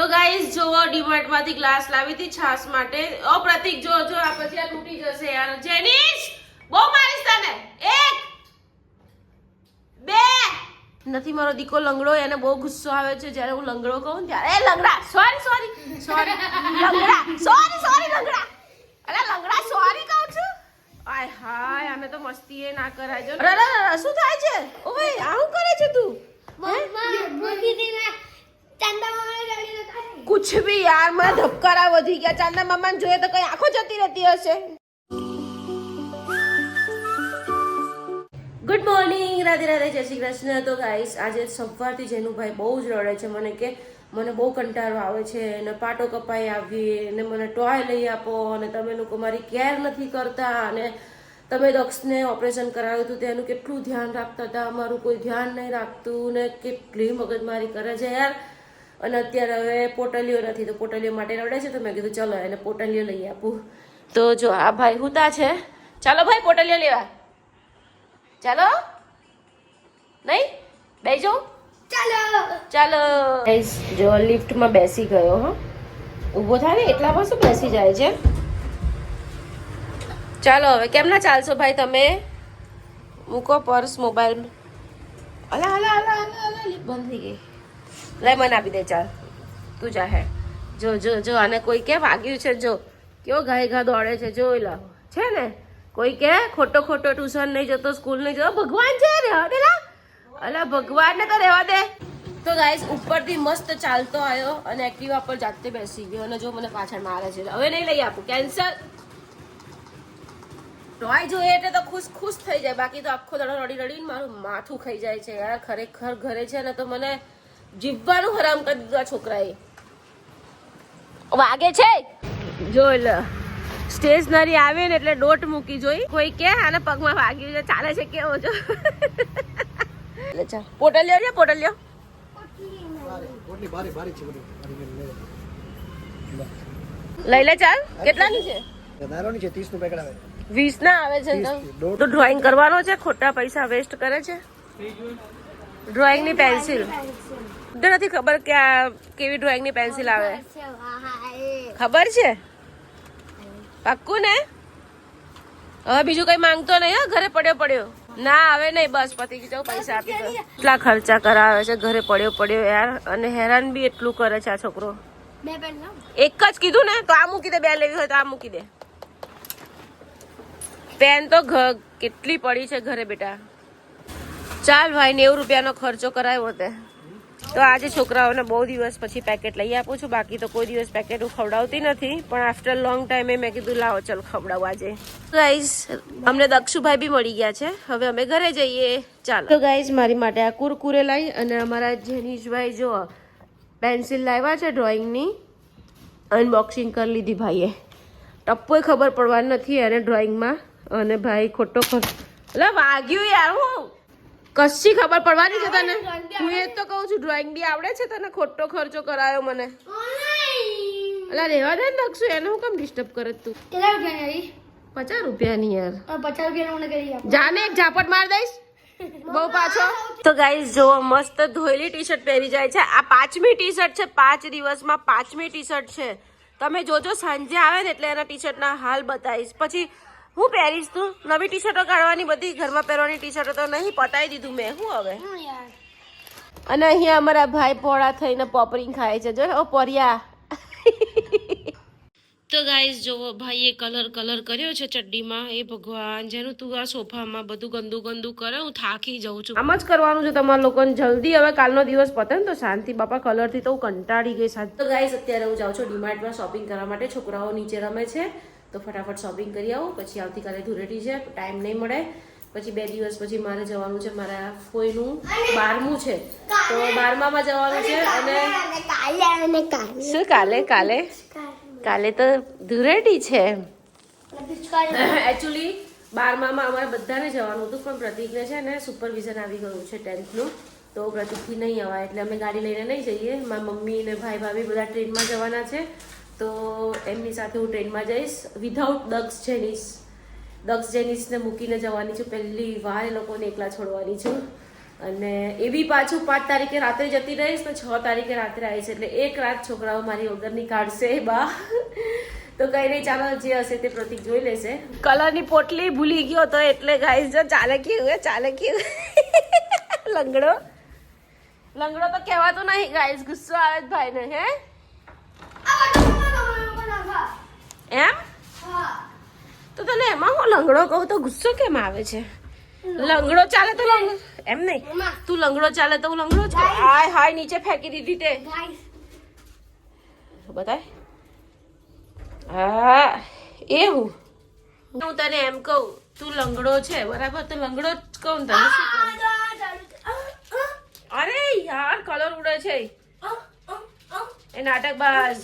તો ગાઈસ જોવો ડીમાર્ટ માંથી ગ્લાસ લાવી હતી છાસ માટે. ઓ પ્રતિક જો જો આ પછી આ તૂટી જશે યાર. જેનિસ બહુ મારીશ તને. 1 2 નથી મારો દીકો લંગડો, એને બહુ ગુસ્સો આવે છે જ્યારે હું લંગડો કહું ત્યારે. એ લંગડા સોરી લંગડા સોરી લંગડા. અરે લંગડા સોરી કહું છું. આય હાય આને તો મસ્તી એ ના કરાય જો. અરે શું થાય છે? ઓ ભાઈ આ શું કરે છે તું? कुछ भी यार मैं धबकारा वधी गया. चांदा मामा ने જોઈએ તો કઈ આંખો જતી રહેતી હશે. ગુડ મોર્નિંગ, રાધે રાધે, જય શ્રી કૃષ્ણ. તો ગાઈસ આજે સવારથી જેનુભાઈ બહુ જ રડે છે. મને કે મને બહુ કંટાળો આવે છે ને પાટો કપાઈ આવી ને મને ટોય લઈ આપો અને તમે લોકો મારી કેર નથી કરતા અને તમે દક્ષને ઓપરેશન કરાવ્યું હતું તેનું કેટલું ધ્યાન રાખતા હતા, અમારું કોઈ ધ્યાન નહીં રાખતું ને કેટલી મગજમારી કરે છે યાર. અને અત્યારે હવે પોટલીઓ નથી તો પોટલીઓ માટે રડે છે તો મેં કીધું ચલો એને પોટલીઓ લઈ આપું. તો જો આ ભાઈ હુતા છે, ચાલો ભાઈ પોટલીઓ લેવા ચાલો. નહીં બેસજો ચાલો. જો લિફ્ટમાં બેસી ગયો. હા ઊભો થાય ને એટલામાં શું બેસી જાય છે. ચાલો હવે કેમ ના ચાલશો ભાઈ તમે? મૂકો પર્સ મોબાઈલ. અલા અલા અલા અલા અલા લિફ્ટ બંધ થઈ ગઈ. લઈ મને આપી દે ચાલ તું જા. હે જો જો જો આને કોઈ કે વાગ્યું છે, જો કેવો ઘા દોડે છે, જોઈ લો છે ને. કોઈ કે ખોટો ટ્યુશન નહીં જતો, સ્કૂલ નહીં જતો, ભગવાન છે રહેવા દે લા. અલા ભગવાન ને તો રહેવા દે. તો ગાઈસ ઉપરથી મસ્ત ચાલતો આવ્યો અને એક્ટિવા પર જાતે બેસી ગયો અને જો મને પાછળ મારે છે. હવે નહીં લઈ આપું, કેન્સલ. ટોય જોઈએ એટલે તો ખુશ થઈ જાય, બાકી તો આખો દાડો રડી રડીને મારું માથું ખાઈ જાય છે યાર. ખરેખર ઘરે છે ને તો મને જીવવાનું હરામ કરી દીધું આ છોકરાએ. વાગે છે જોઈ લે. સ્ટેશનરી આવે ને એટલે ડોટ મૂકી જોઈ. કોઈ કે આને પગમાં વાગ્યું છે, ચાલે છે કેવો જો. લે ચાલ પોટલીઓ લે પોટલીઓ. લઈ લે ચાલ. કેટલાની છે? 30 નું પેકેટ આવે. 20 ના આવે છે તો ડ્રોઈંગ કરવાનો છે, ખોટા પૈસા વેસ્ટ કરે છે. ડ્રોઈંગ ની પેન્સિલ તો નથી ખબર કે આ કેવી ડ્રોઈંગ ની પેન્સિલ આવે. ખબર છે પાક્કું ને? હવે બીજું કઈ માંગતો નહીં હા? ઘરે પડ્યો ના હવે નહીં, બસ પતી જાવ, પૈસા આપી દો. એટલા ખર્ચા કરાવે છે, ઘરે પડ્યો યાર. અને હેરાન બી એટલું કરે છે આ છોકરો. એક જ કીધું ને તો આ મૂકી દે, 2 લેવી હોય તો આ મૂકી દે. પેન તો કેટલી પડી છે ઘરે બેટા. ચાલ ભાઈ 90 રૂપિયાનો ખર્ચો કરાવ્યો તે. તો આજે છોકરાઓને બહુ દિવસ પછી પેકેટ લઈ આપું છું. બાકી તો કોઈ દિવસ પેકેટ હું ખવડાવતી નથી, પણ આફ્ટર લોંગ ટાઈમે મેં કીધું લાવો ચલ ખવડાવું આજે. ગાઈઝ અમને દક્ષુભાઈ બી મળી ગયા છે, હવે અમે ઘરે જઈએ. ચાલો તો ગાઈઝ મારી માટે આ કુરકુરે લાવી અને અમારા જેનીશભાઈ જો પેન્સિલ લાવ્યા છે ડ્રોઈંગની, અનબોક્સિંગ કરી લીધી ભાઈએ. ટપ્પોય ખબર પડવાની નથી એને ડ્રોઈંગમાં. અને ભાઈ ખોટો એટલે વાગ્યું યાર. હું કશી ખબર પડવાની છે તને? હું એ તો કહું છું ડ્રોઈંગ બી આવડે છે તને, ખોટો ખર્ચો કરાયો મને. અલા રેવા દે ને દક્ષુ, એને હું કેમ ડિસ્ટર્બ કરે તું? કેટલા રૂપિયાની? 50 રૂપિયાની યાર. 50 રૂપિયા મને કરી આપો. જાને એક ઝાપટ માર દઈશ બહુ પાછો. તો ગાઈઝ જો મસ્ત ધોયેલી ટી શર્ટ પહેરી જાય છે. આ 5મી ટી શર્ટ છે, 5 દિવસમાં 5મી ટી શર્ટ છે. તમે જોજો સાંજે આવે ને એટલે એના ટી શર્ટના હાલ બતાવીશ. પછી હું પહેરીશ તું? નવી ટી શર્ટો કાઢવાની, બધી ઘરમાં પહેરવાની ટી શર્ટો તો નહીં, પતાવી દીધું મેં. હું હવે અને અહીંયા અમારા ભાઈ પોળા થઈને પોપરિંગ ખાય છે જો. ઓ પોરિયા. તો ગાઈઝ જોવો ભાઈએ કલર કર્યો છે ચડ્ડીમાં. એ ભગવાન જેનું તું આ સોફામાં બધું ગંદુ કરે, હું થાકી જાઉં છું. આમ જ કરવાનું છે તમારા લોકોને. જલ્દી હવે કાલનો દિવસ પતે ને તો શાંતિ. બાપા કલરથી તો હું કંટાળી ગઈ સાહેબ. તો ગાઈઝ અત્યારે હું જાઉં છું ડીમાર્ટમાં શોપિંગ કરવા માટે. છોકરાઓ નીચે રમે છે તો ફટાફટ શોપિંગ કરી આવું. પછી આવતીકાલે ધૂળેટી છે, ટાઈમ નહીં મળે. પછી 2 દિવસ પછી મારે જવાનું છે, મારા ફોઈનું 12મું છે તો 12મામાં જવાનું છે. અને શું કાલે તો ધૂળેટી છે. એકચ્યુઅલી 12મામાં અમારે બધાને જવાનું હતું, પણ પ્રતિકને છે ને સુપરવિઝન આવી ગયું છે 10thનું, તો પ્રતિકથી નહીં અવાય એટલે અમે ગાડી લઈને નહીં જઈએ. મારા મમ્મી ને ભાઈ ભાભી બધા ટ્રેનમાં જવાના છે તો એમની સાથે હું ટ્રેનમાં જઈશ વિધાઉટ દક્ષ જેનિસને મૂકીને જવાની છું. પહેલી વાર એ લોકોને એકલા છોડવાની છું. અને એ બી પાછું 5 તારીખે રાત્રે જતી રહીશ તો 6 તારીખે રાત્રે આવીશ, એટલે એક રાત છોકરાઓ મારી વગરની કાઢશે બા. તો કઈ નહીં, ચાલો જે હશે તે પ્રતિક જોઈ લેશે. કલરની પોટલી ભૂલી ગયો તો એટલે ગાઈસ જો ચાલે કેવું લંગડો તો કહેવાતું નહીં ગાઈસ, ગુસ્સો આવે જ ભાઈને. હે એમ તો તને એમાં હું લંગડો કહું તો ગુસ્સો કેમ આવે છે? લંગડો ચાલે તો લંગડો એમ નહીં, તું લંગડો ચાલે તો હું લંગડો છું. હાય નીચે ફેંકી દીધી તે બતાય. હા એવું હું તને એમ કહું, તું લંગડો છે બરાબર, તો લંગડો જ કહું તને. શું કહું? અરે યાર કલર ઉડે છે એ નાટકબાજ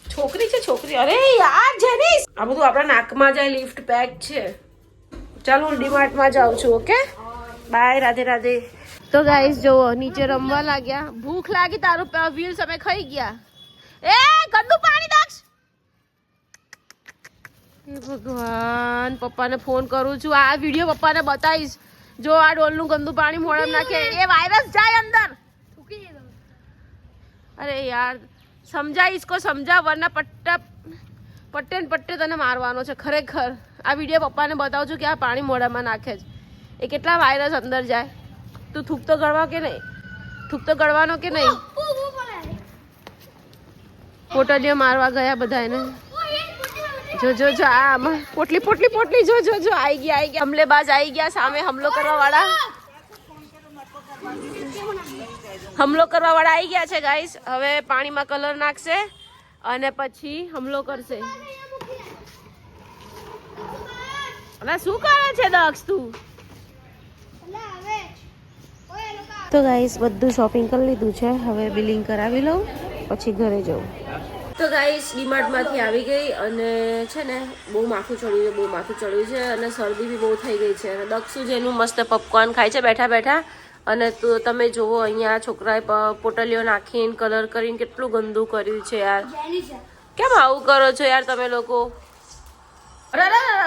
છોકરી છે છોકરી. અરે યાર જેની આ બધું આપણા નાકમાં જાય. લિફ્ટ પેક છે. ચાલો હું ડીમાર્ટમાં જાઉં છું. Okay bye, Radhe Radhe. તો ગાઈસ જો નીચે રમવા લાગ્યા. ભૂખ લાગી તારું વ્હીલ્સ અમે ખાઈ ગયા. એ ગંદુ પાણી દક્ષ. હે ભગવાન, પપ્પાને ફોન કરું છું. આ વિડીયો પપ્પાને બતાવીશ. જો આ ડોલનું ગંદુ પાણી મોઢામાં નાખે એ વાયરસ જાય અંદર. અરે યાર સમજા, इसको સમજા વરના પટ્ટે ને પટ્ટે તને મારવાનો છે ખરેખર. આ વિડીયો પપ્પાને બતાવું છું કે આ પાણી મોઢામાં નાખે છે એ કેટલા વાયરસ અંદર જાય. તું થૂક તો ગળવા કે નહીં? થૂક તો ગળવાનો કે નહીં? પોટલીઓ મારવા ગયા બધા એને. જો આમાં પોટલી જો આવી ગયા હમલેબાજ આવી ગયા સામે. હમલો કરવા વાળા આવી ગયા છે ગાઈસ. હવે પાણીમાં કલર નાખશે અને પછી હમલો કરશે. અલા શું કરે છે દક્ષ તું? તો ગાઈસ બધું શોપિંગ કરી લીધું છે. હવે બિલિંગ કરાવી લઉં પછી ઘરે જવું. તો ગાઈસ ડીમાર્ટમાંથી આવી ગઈ અને છે ને બહુ માથું ચડ્યું છે અને શરદી બી બહુ થઈ ગઈ છે. અને દક્ષુ જેનું મસ્ત પોપકોર્ન ખાય છે બેઠા બેઠા. અને તો તમે જુઓ અહીંયા છોકરાએ પોટલીઓ નાખીને કલર કરીને કેટલું ગંદુ કર્યું છે યાર. કેમ આવું કરો છો યાર તમે લોકો? અરે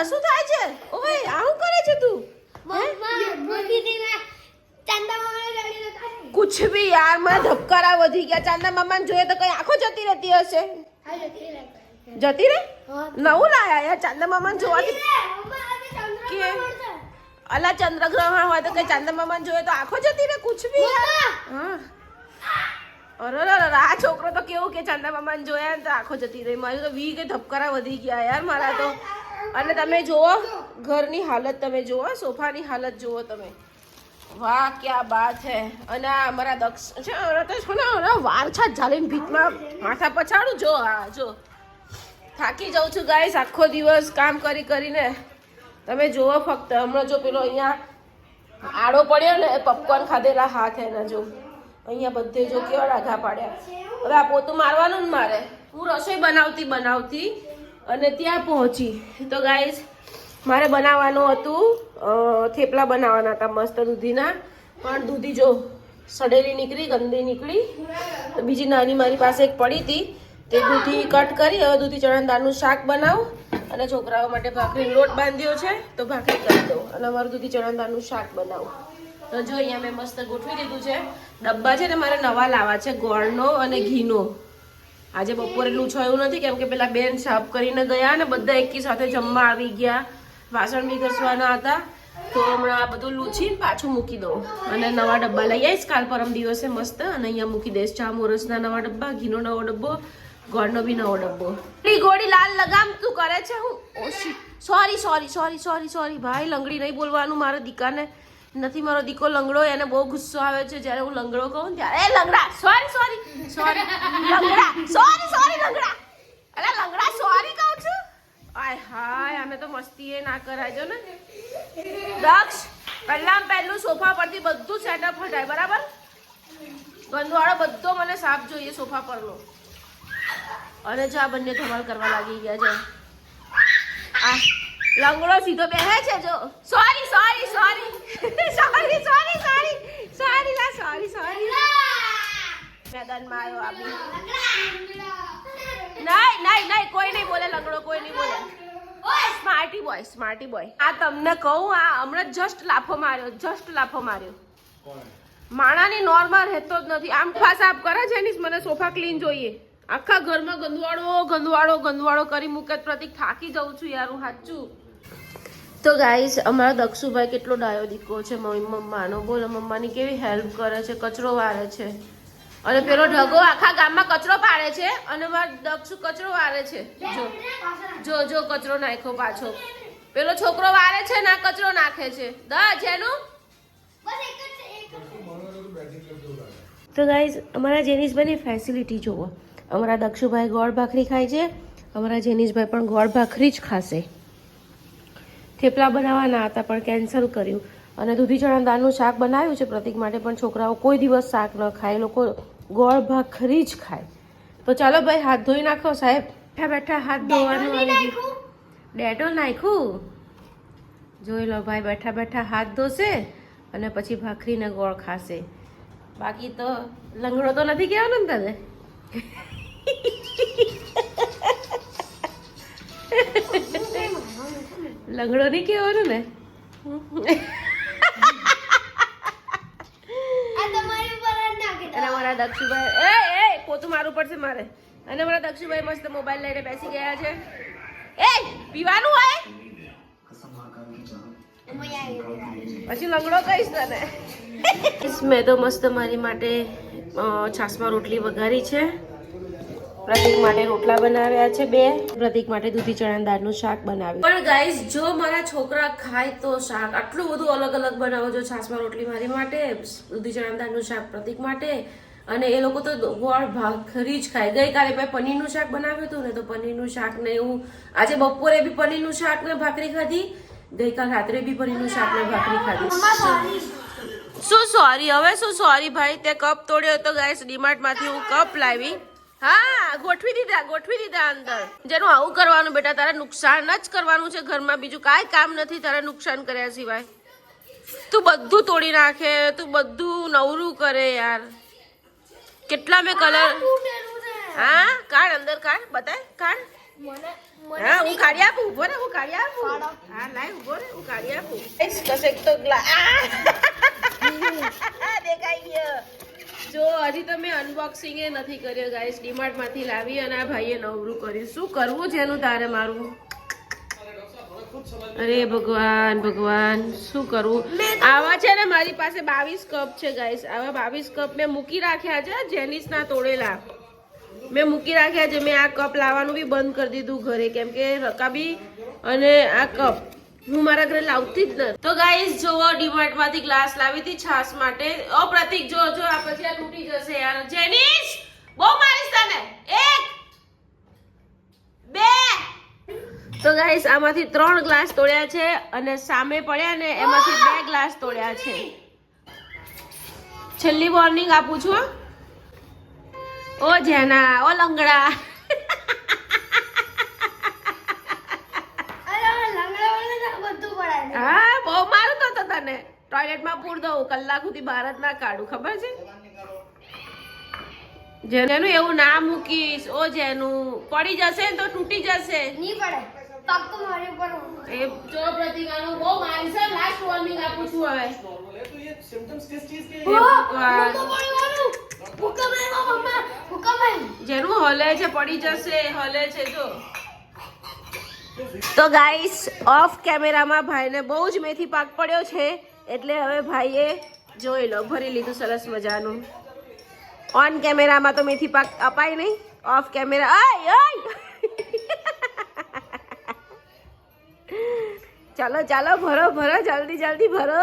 શું થાય છે? ઓય આવું કરે છે તું? कुछ भी यार, मैं धबकारा वधी गया. चांदा मामा જોઈએ તો કઈ આંખો જતી રહેતી હશે. જતી રહે નવું લાયા યાર. ચાંદા મામા જોવાથી કે અલા ચંદ્રગ્રહણ હોય તો કઈ ચાંદા મામા જોઈએ તો આંખો જતી રહે. कुछ भी યાર. અરે આ છોકરો તો કેવું કે ચાંદા મામા જોયા તો આંખો જતી રહી. મારી તો વી કે ધબકારા વધી ગયા યાર મારા તો. અને તમે જુઓ ઘરની હાલત, તમે જુઓ સોફાની હાલત જુઓ તમે. વાહ ક્યાં બાત હે. અને અમારા દક્ષ છે વાર છાત ઝાલીને ભીતમાં માથા પછાડું. જો હા જો થાકી જાઉં છું ગાઈસ આખો દિવસ કામ કરીને. તમે જુઓ ફક્ત હમણાં જો પેલો અહીંયા આડો પડ્યો ને પોપકોર્ન ખાધેલા હાથ એના જો અહીંયા બધે જો કેવા ડાઘા પાડ્યા. હવે આ પોતું મારવાનું ને મારે. હું રસોઈ બનાવતી અને ત્યાં પહોંચી. તો ગાઈસ મારે બનાવવાનું હતું થેપલા બનાવવાના હતા મસ્ત દૂધીના. પણ દૂધી જો સડેલી નીકળી, ગંદી નીકળી. તો બીજી નાની મારી પાસે એક પડી હતી તે દૂધી કટ કરી. હવે દૂધી ચણાની દાળનું શાક બનાવું અને છોકરાઓ માટે ભાખરીનો લોટ બાંધ્યો છે તો ભાખરી કરી દઉં અને અમારું દૂધી ચણાની દાળનું શાક બનાવું. તો જો અહીંયા મેં મસ્ત ગોઠવી દીધું છે. ડબ્બા છે ને મારે નવા લાવવા છે ગોળનો અને ઘીનો. આજે બપોરે લૂછાયું નથી કેમ કે પેલા બેન સાફ કરીને ગયા ને બધા એકી સાથે જમવા આવી ગયા. વાસણ બી ઘસવાના હતા તો હમણાં આ બધું લૂછીને પાછું મૂકી દઉં અને નવા ડબ્બા લઈ આવીશ કાલ પરમ દિવસે મસ્ત. અને અહીંયા મૂકી દઈશ ચા મોરસના નવા ડબ્બા, ઘીનો નવો ડબ્બો, ગોળનો બી નવો ડબ્બો. ગોળી લાલ લગામ તું કરે છે હું? ઓ સોરી ભાઈ, લંગડી નહીં બોલવાનું. મારા દીકાને નથી, મારો દીકો લંગડો, એને બહુ ગુસ્સો આવે છે જ્યારે હું લંગડો કહું ત્યારે. એ લંગડા સોરી લંગડા. અરે લંગડા સોરી કહું છું. આય હાય આને તો મસ્તી એ ના કરાય. જો ને દક્ષ પહેલું સોફા પરથી બધું સેટઅપ હટાય બરાબર. ગંદવાળો બધો મને સાફ જોઈએ સોફા પરનો. અને જો આ બંને ધમાલ કરવા લાગી ગયા છે. આ લંગડો સીધો બેહે છે જો. સોરી મેદાનમાં આવ્યો આપી. નહીં કોઈ નહીં બોલે લંગડો, કોઈ નહીં બોલે. સ્માર્ટી બોય આ તમને કહું આ હમણાં જસ્ટ લાફો માર્યો માણાની નોર્મલ રહેતો જ નથી આમ સાફ કરે છે એની મને સોફા ક્લીન જોઈએ આખા ઘરમાં ગંદવાળો કરી મૂકે પ્રતિક થાકી જાઉં છું યાર હું સાચું તો ગાઈસ અમારા દક્ષુભાઈ કેટલો ડાયો દીકરો છે મમ્માનો બોલો મમ્માની કેવી હેલ્પ કરે છે કચરો વારે છે અને પેલો ઢગો આખા ગામમાં કચરો પાડે છે અને મારો દક્ષુ કચરો વારે છે જો કચરો નાખ્યો પાછો પેલો છોકરો વારે છે ના કચરો નાખે છે જેનું તો ગાઈઝ અમારા જેનિશભાઈની ફેસિલિટી જુઓ અમારા દક્ષુભાઈ ગોળ ભાખરી ખાય છે અમારા જેનિશભાઈ પણ ગોળ ભાખરી જ ખાશે થેપલા બનાવવાના હતા પણ કેન્સલ કર્યું અને દૂધી ચણા દાળનું શાક બનાવ્યું છે પ્રતિક માટે પણ છોકરાઓ કોઈ દિવસ શાક ન ખાય લોકો ગોળ ભાખરી જ ખાય તો ચાલો ભાઈ હાથ ધોઈ નાખો સાહેબ બેઠા હાથ ધોવાનું આવી ગયું ડેટોલ નાખ્યું જોઈ લો ભાઈ બેઠા હાથ ધોશે અને પછી ભાખરી ને ગોળ ખાશે બાકી તો લંગડો તો નથી કહેવાનો ને તને લંગડો નહીં કહેવાનું ને અને અમારા દક્ષુભાઈ એ પોતું મારવું પડશે મારે અને અમારા દક્ષુભાઈ મસ્ત મોબાઈલ લઈને બેસી ગયા છે એ પીવાનું હોય પછી લંગડો કહીશ તને મેં તો મસ્ત મારી માટે છાસમાં રોટલી વઘારી છે પ્રતિક માટે રોટલા બનાવ્યા છે 2 પ્રતિક માટે દૂધી ચણા દાળનું શાક બનાવ્યું પણ ગાઈસ જો મારા છોકરા ખાય તો શાક આટલું બધું અલગ અલગ બનાવો છો છાસમાં રોટલી મારી માટે દૂધી ચણા દાળનું શાક પ્રતિક માટે અને એ લોકો તો ગોળ ભાખરી જ ખાય ગઈકાલે મેં પનીરનું શાક બનાવ્યું હતું ને તો પનીરનું શાક ને એવું આજે બપોરે બી પનીરનું શાક ને ભાખરી ખાધી ગઈકાલ રાત્રે બી પનીરનું શાક ને ભાખરી ખાધી શું સોરી ભાઈ તે કપ તોડ્યો તો ગાઈસ ડીમાર્ટ માંથી હું કપ લાવી હા ગોઠવી દીધા અંદર જેનું આવું કરવાનું બેટા તારે નુકસાન જ કરવાનું છે ઘરમાં બીજું કાંઈ કામ નથી તારે નુકસાન કર્યા સિવાય તું બધું તોડી નાખે તું બધું નવરું કરે યાર કેટલા મેં કલર હા કાઢ અંદર કાઢ બતાય કાઢ હા હું કાઢી આપું ઉભો રે હું કાઢી આપું હા લાય ઉભો રે હું કાઢી આપું કશેક તો દેખાઈ ગયો જો હજી તો મેં અનબોક્સિંગ એ નથી કર્યો ગાઈસ ડીમાર્ટ માંથી લાવી અને આ ભાઈએ નવરું કર્યું શું કરવું છે એનું તારે મારું અરે ભગવાન શું કરવું આવા છે ને મારી પાસે 22 કપ છે ગાઈસ આવા 22 કપ મેં મૂકી રાખ્યા છે જેનિસના તોડેલા મેં મૂકી રાખ્યા છે મેં આ કપ લાવવાનું બી બંધ કરી દીધું ઘરે કેમ કે રકાબી અને આ કપ હું મારા ઘરે લાવતી જ નથી તો ગાઈસ જોવો ડીમાર્ટ માંથી ગ્લાસ લાવી હતી છાસ માટે ઓ પ્રતિક જો આ પછી આ તૂટી જશે યાર જેનિસ બહુ મારીશ તને 1 2 તો ગાઈસ આમાંથી 3 ગ્લાસ તોડ્યા છે અને સામે પડ્યા ને એમાંથી 2 ગ્લાસ તોડ્યા છે છેલ્લી વોર્નિંગ આપું છું ઓ જેના ઓ લંગડા હા બહુ મારું તો તને ટોયલેટમાં પૂર દઉં કલાક સુધી બહાર જ ના કાઢું ખબર છે જેનું એવું ના મૂકીશ ઓ જેનું પડી જશે ને તો તૂટી જશે નહીં પડે પગ તો મારી પર એ જો પ્રતિકાનું બહુ માનસે લાસ્ટ વોર્નિંગ આપું છું હવે જેનું હલે છે પડી જશે હલે છે જો તો ગાઈસ ઓફ કેમેરામાં ભાઈને બહુ જ મેથી પાક પડ્યો છે એટલે હવે ભાઈએ જોઈ લો ભરી લીધું સરસ મજાનું ઓન કેમેરામાં તો મેથી પાક અપાય નહીં ઓફ કેમેરા ચાલો ભરો જલ્દી ભરો